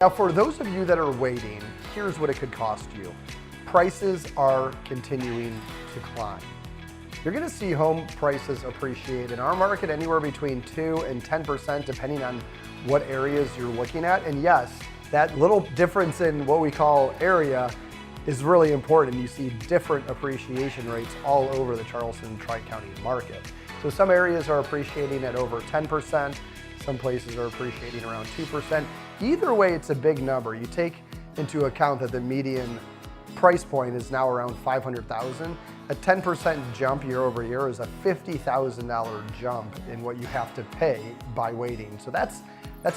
Now, for those of you that are waiting, here's what it could cost you. Prices are continuing to climb. You're gonna see home prices appreciate in our market anywhere between 2 and 10% depending on what areas you're looking at. And yes, that little difference in what we call area is really important. You see different appreciation rates all over the Charleston Tri-County market. So some areas are appreciating at over 10%, some places are appreciating around 2%. Either way, it's a big number. You take into account that the median price point is now around $500,000. A 10% jump year over year is a $50,000 jump in what you have to pay by waiting. So that's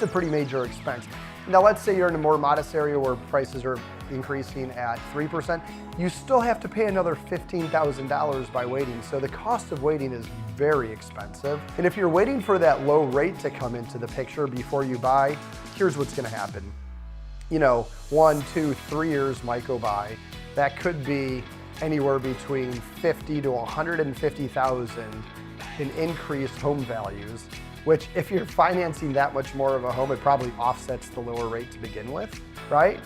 a pretty major expense. Now let's say you're in a more modest area where prices are increasing at 3%, you still have to pay another $15,000 by waiting. So the cost of waiting is very expensive. And if you're waiting for that low rate to come into the picture before you buy, here's what's gonna happen. You know, 1, 2, 3 years might go by. That could be anywhere between $50,000 to $150,000 in increased home values, which if you're financing that much more of a home, it probably offsets the lower rate to begin with, right?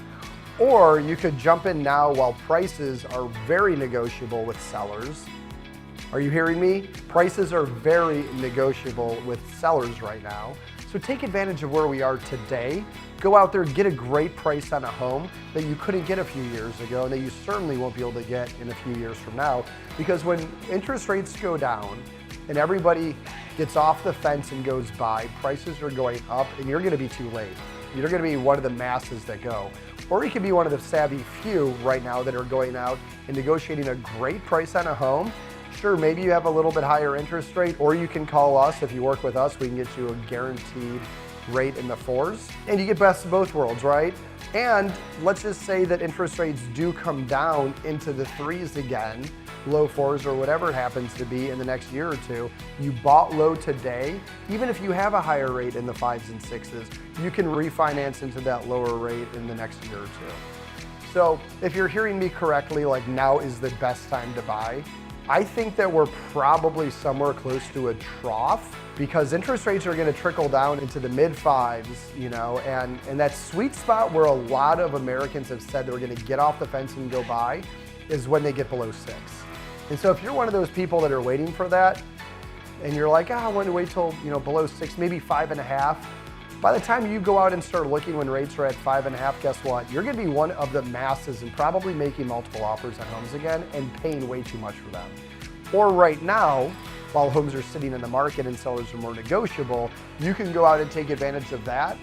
Or you could jump in now while prices are very negotiable with sellers. Are you hearing me? Prices are very negotiable with sellers right now. So take advantage of where we are today. Go out there, get a great price on a home that you couldn't get a few years ago and that you certainly won't be able to get in a few years from now. Because when interest rates go down and everybody gets off the fence and goes by, prices are going up and you're gonna be too late. You're gonna be one of the masses that go. Or you could be one of the savvy few right now that are going out and negotiating a great price on a home. Sure, maybe you have a little bit higher interest rate, or you can call us. If you work with us, we can get you a guaranteed rate in the 4s. And you get best of both worlds, right? And let's just say that interest rates do come down into the 3s again, low 4s or whatever it happens to be in the next year or two. You bought low today, even if you have a higher rate in the 5s and 6s, you can refinance into that lower rate in the next year or two. So if you're hearing me correctly, like now is the best time to buy. I think that we're probably somewhere close to a trough because interest rates are going to trickle down into the mid 5s, you know, and that sweet spot where a lot of Americans have said they're going to get off the fence and go buy is when they get below 6. And so if you're one of those people that are waiting for that and you're like, I want to wait till, you know, below 6, maybe 5.5. By the time you go out and start looking when rates are at 5.5, guess what? You're gonna be one of the masses and probably making multiple offers on homes again and paying way too much for them. Or right now, while homes are sitting in the market and sellers are more negotiable, you can go out and take advantage of that